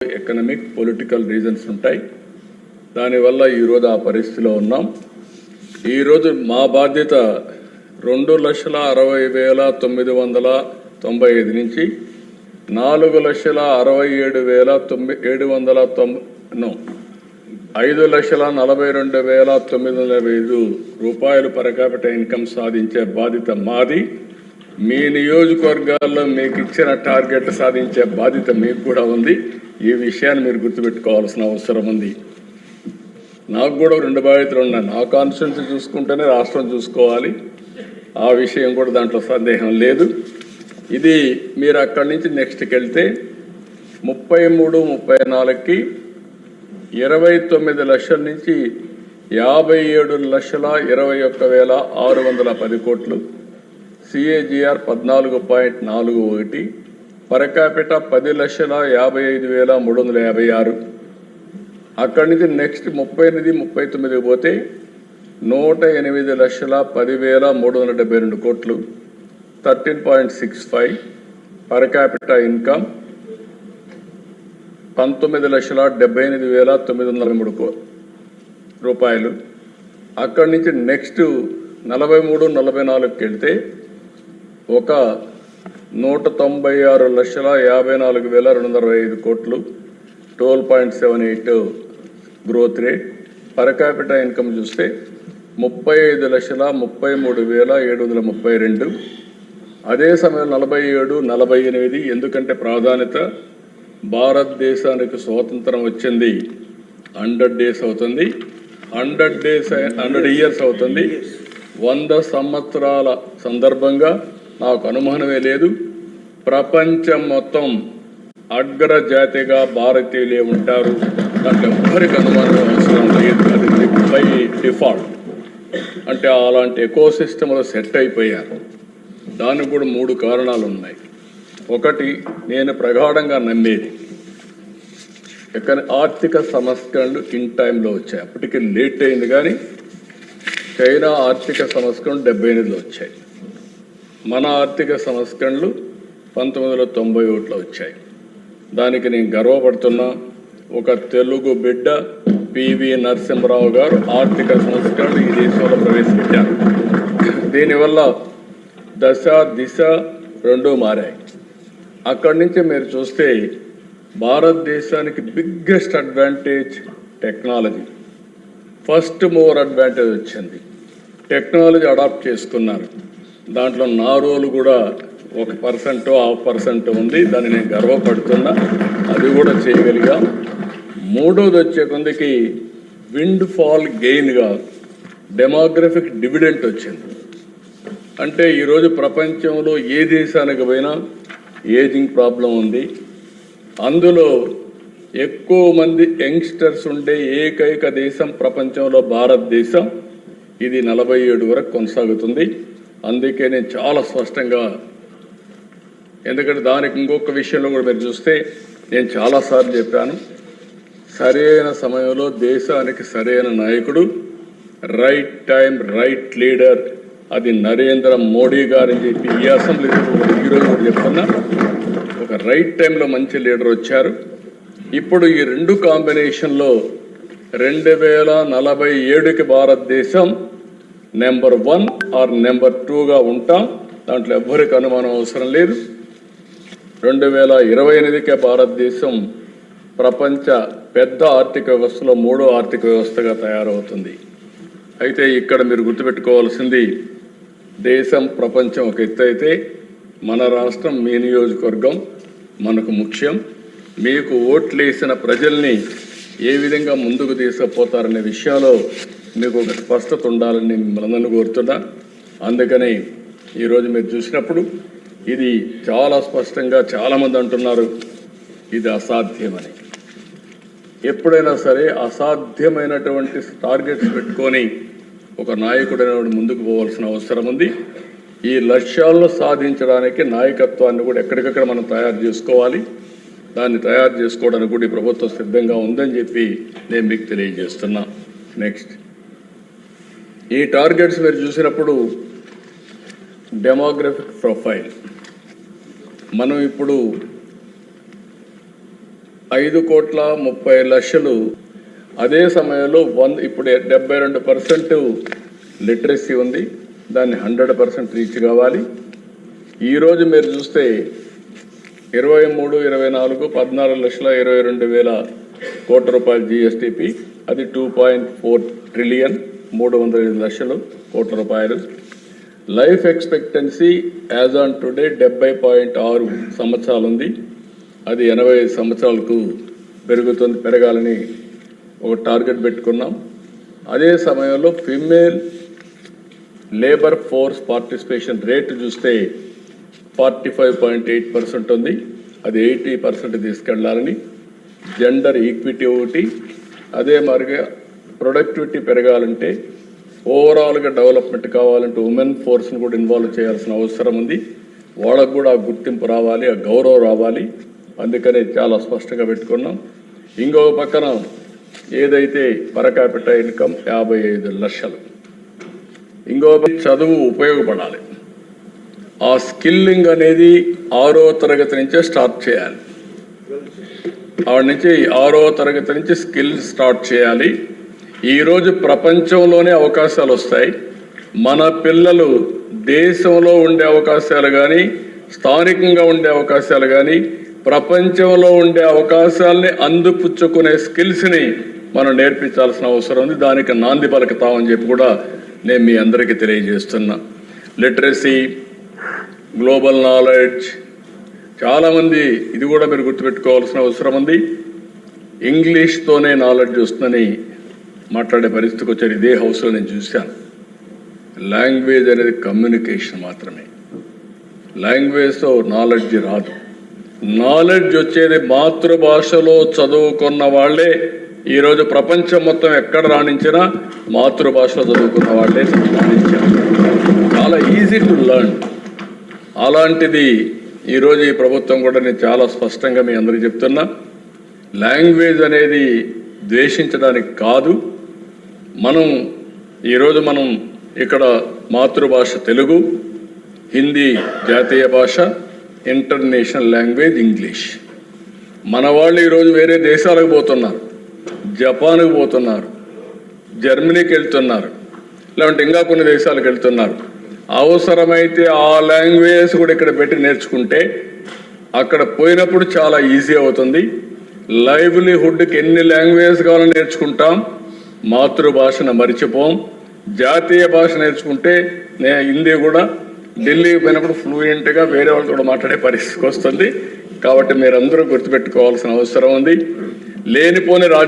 Economic political reasons ఉంటాయి. దానివల్ల ఈరోజు ఆ పరిస్థితిలో ఉన్నాం. ఈరోజు మా బాధ్యత 2,60,995 నుంచి 4,67,790 5,42,905 రూపాయలు పర్ క్యాపిటల్ ఇన్కమ్ సాధించే బాధ్యత మాది. మీ నియోజకవర్గాల్లో మీకు ఇచ్చిన టార్గెట్ సాధించే బాధ్యత మీకు కూడా ఉంది. ఈ విషయాన్ని మీరు గుర్తుపెట్టుకోవాల్సిన అవసరం ఉంది. నాకు కూడా రెండు బాధ్యతలు ఉన్నాయి. నా కాన్స్టిట్యున్సీ చూసుకుంటేనే రాష్ట్రం చూసుకోవాలి. ఆ విషయం కూడా దాంట్లో సందేహం లేదు. ఇది మీరు అక్కడి నుంచి నెక్స్ట్కి వెళ్తే 33-34కి 29 లక్షల నుంచి 57,21,610 కోట్లు, సిఏజిఆర్ 14.41, పర్ క్యాపిటా 10,55,356. అక్కడి నుంచి నెక్స్ట్ 38-39 పోతే 108,10,372 కోట్లు, 13.65. పర్ క్యాపిటా ఇన్కమ్ 19,78,903 రూపాయలు. అక్కడి నుంచి నెక్స్ట్ 43-44కి వెళ్తే ఒక 196,54,225 కోట్లు, 12.78 growth rate. Per capital income చూస్తే 35,33,732. అదే సమయంలో 47-48. ఎందుకంటే ప్రాధాన్యత భారతదేశానికి స్వాతంత్రం వచ్చింది 100 డేస్ అవుతుంది, 100 ఇయర్స్ అవుతుంది. 100 సంవత్సరాల సందర్భంగా నాకు అనుమానమే లేదు, ప్రపంచం మొత్తం అగ్రజాతిగా భారతీయులే ఉంటారు. దాంట్లో ఎవ్వరికి అనుమానం అవసరం లేదు. అది బై డిఫాల్ట్. అంటే అలాంటి ఎకోసిస్టంలో సెట్ అయిపోయారు. దానికి కూడా 3 కారణాలు ఉన్నాయి. ఒకటి, నేను ప్రగాఢంగా నమ్మేది ఆర్థిక సంస్కరణలు ఇన్ టైంలో వచ్చాయి. అప్పటికి లేట్ అయింది, కానీ చైనా ఆర్థిక సంస్కరణలు 78లో వచ్చాయి. మన ఆర్థిక సంస్కరణలు 1991లో వచ్చాయి. దానికి నేను గర్వపడుతున్నా. ఒక తెలుగు బిడ్డ పివి నరసింహరావు గారు ఆర్థిక సంస్కరణలు ఈ దేశంలో ప్రవేశపెట్టారు. దీనివల్ల దశ దిశ రెండూ మారాయి. అక్కడి నుంచి మీరు చూస్తే భారతదేశానికి biggest advantage technology. First mover advantage వచ్చింది. టెక్నాలజీ అడాప్ట్ చేసుకున్నారు. దాంట్లో నా రోలు కూడా 1% 0.5% ఉంది. దాన్ని నేను గర్వపడుతున్నా. అది కూడా చేయగలిగాం. మూడోది వచ్చే కొందికి విండ్ ఫాల్ గెయిన్గా డెమోగ్రఫిక్ డివిడెంట్ వచ్చింది. అంటే ఈరోజు ప్రపంచంలో ఏ దేశానికి పోయినా ఏజింగ్ ప్రాబ్లం ఉంది. అందులో ఎక్కువ మంది యంగ్స్టర్స్ ఉండే ఏకైక దేశం ప్రపంచంలో భారతదేశం. ఇది 47 వరకు కొనసాగుతుంది. అందుకే నేను చాలా స్పష్టంగా, ఎందుకంటే దానికి ఇంకొక విషయంలో కూడా మీరు చూస్తే నేను చాలాసార్లు చెప్పాను, సరైన సమయంలో దేశానికి సరైన నాయకుడు, రైట్ టైం రైట్ లీడర్, అది నరేంద్ర మోడీ గారని చెప్పి ఈ అసెంబ్లీ ఈరోజు కూడా చెప్తున్నా. ఒక రైట్ టైంలో మంచి లీడర్ వచ్చారు. ఇప్పుడు ఈ 2 కాంబినేషన్లో 2047కి భారతదేశం నెంబర్ 1 ఆర్ నెంబర్ 2గా ఉంటాం. దాంట్లో ఎవ్వరికి అనుమానం అవసరం లేదు. 2028కే భారతదేశం ప్రపంచ పెద్ద ఆర్థిక వ్యవస్థలో 3వ ఆర్థిక వ్యవస్థగా తయారవుతుంది. అయితే ఇక్కడ మీరు గుర్తుపెట్టుకోవాల్సింది, దేశం ప్రపంచం ఒక ఎత్తు అయితే మన రాష్ట్రం, మీ నియోజకవర్గం మనకు ముఖ్యం. మీకు ఓట్లేసిన ప్రజల్ని ఏ విధంగా ముందుకు తీసుకుపోతారనే విషయంలో మీకు ఒక స్పష్టత ఉండాలని మిమ్మల్ని కోరుతున్నా. అందుకని ఈరోజు మీరు చూసినప్పుడు ఇది చాలా స్పష్టంగా చాలామంది అంటున్నారు ఇది అసాధ్యమని. ఎప్పుడైనా సరే అసాధ్యమైనటువంటి టార్గెట్స్ పెట్టుకొని ఒక నాయకుడైన ముందుకు పోవాల్సిన అవసరం ఉంది. ఈ లక్ష్యాలను సాధించడానికి నాయకత్వాన్ని కూడా ఎక్కడికక్కడ మనం తయారు చేసుకోవాలి. దాన్ని తయారు చేసుకోవడానికి కూడా ఈ ప్రభుత్వం సిద్ధంగా ఉందని చెప్పి నేను మీకు తెలియజేస్తున్నా. నెక్స్ట్, ఈ టార్గెట్స్ మీరు చూసినప్పుడు డెమోగ్రఫిక్ ప్రొఫైల్ మనం ఇప్పుడు 5,30,00,000 అదే సమయంలో ఇప్పుడు 72% లిటరసీ ఉంది. దాన్ని 100% రీచ్ కావాలి. ఈరోజు మీరు చూస్తే 23, 24 14,22,000 కోట్ల రూపాయలు GSTP, అది 2.4 ట్రిలియన్ 305 లక్షల కోట్ల రూపాయలు. Life expectancy as on today 70.6 సంవత్సరాలు ఉంది. అది 85 సంవత్సరాలకు పెరగాలని ఒక టార్గెట్ పెట్టుకున్నాం. అదే సమయంలో female labour force participation rate చూస్తే 45.8% ఉంది. అది 80% తీసుకెళ్లాలని. జెండర్ ఈక్విటీ ఒకటి, అదే మరిగా ప్రొడక్టివిటీ పెరగాలంటే ఓవరాల్గా డెవలప్మెంట్ కావాలంటే ఉమెన్ ఫోర్స్ని కూడా ఇన్వాల్వ్ చేయాల్సిన అవసరం ఉంది. వాళ్ళకు కూడా ఆ గుర్తింపు రావాలి, ఆ గౌరవం రావాలి. అందుకని చాలా స్పష్టంగా పెట్టుకున్నాం. ఇంకొక పక్కన ఏదైతే పర్ క్యాపిటల్ ఇన్కమ్ 55 లక్షలు, ఇంకొక చదువు ఉపయోగపడాలి. ఆ స్కిల్లింగ్ అనేది 6వ తరగతి నుంచే స్టార్ట్ చేయాలి. ఆవిడ నుంచి 6వ తరగతి నుంచి స్కిల్ స్టార్ట్ చేయాలి. ఈరోజు ప్రపంచంలోనే అవకాశాలు వస్తాయి. మన పిల్లలు దేశంలో ఉండే అవకాశాలు కానీ, స్థానికంగా ఉండే అవకాశాలు కానీ, ప్రపంచంలో ఉండే అవకాశాలని అందిపుచ్చుకునే స్కిల్స్ని మనం నేర్పించాల్సిన అవసరం ఉంది. దానికి నాంది పలుకుతామని చెప్పి కూడా నేను మీ అందరికీ తెలియజేస్తున్నా. లిటరసీ, గ్లోబల్ నాలెడ్జ్, చాలామంది ఇది కూడా మీరు గుర్తుపెట్టుకోవాల్సిన అవసరం ఉంది. ఇంగ్లీష్తోనే నాలెడ్జ్ వస్తుందని మాట్లాడే పరిస్థితికి వచ్చారు. ఇదే హౌస్లో నేను చూశాను. లాంగ్వేజ్ అనేది కమ్యూనికేషన్ మాత్రమే. లాంగ్వేజ్తో నాలెడ్జ్ రాదు. నాలెడ్జ్ వచ్చేది మాతృభాషలో చదువుకున్న వాళ్ళే. ఈరోజు ప్రపంచం మొత్తం ఎక్కడ రాణించినా మాతృభాషలో చదువుకున్న వాళ్ళే రాణించారు. చాలా ఈజీ టు లెర్న్. అలాంటిది ఈరోజు ఈ ప్రభుత్వం కూడా నేను చాలా స్పష్టంగా మీ అందరికీ చెప్తున్నా. లాంగ్వేజ్ అనేది ద్వేషించడానికి కాదు. ఈరోజు మనం ఇక్కడ మాతృభాష తెలుగు, హిందీ జాతీయ భాష, ఇంటర్నేషనల్ లాంగ్వేజ్ ఇంగ్లీష్. మన వాళ్ళు ఈరోజు వేరే దేశాలకు పోతున్నారు, జపాన్కి పోతున్నారు, జర్మనీకి వెళ్తున్నారు, లేదంటే ఇంకా కొన్ని దేశాలకు వెళ్తున్నారు. అవసరమైతే ఆ లాంగ్వేజ్ కూడా ఇక్కడ పెట్టి నేర్చుకుంటే అక్కడ పోయినప్పుడు చాలా ఈజీ అవుతుంది. లైవ్లీహుడ్కి ఎన్ని లాంగ్వేజ్ కావాలని నేర్చుకుంటాం, మాతృభాషను మరిచిపోం. జాతీయ భాష నేర్చుకుంటే హిందీ కూడా ఢిల్లీకి పోయినప్పుడు ఫ్లూయెంట్గా వేరే వాళ్ళతో కూడా మాట్లాడే పరిస్థితికి వస్తుంది. కాబట్టి మీరందరూ గుర్తుపెట్టుకోవాల్సిన అవసరం ఉంది. లేనిపోని రాజకీయ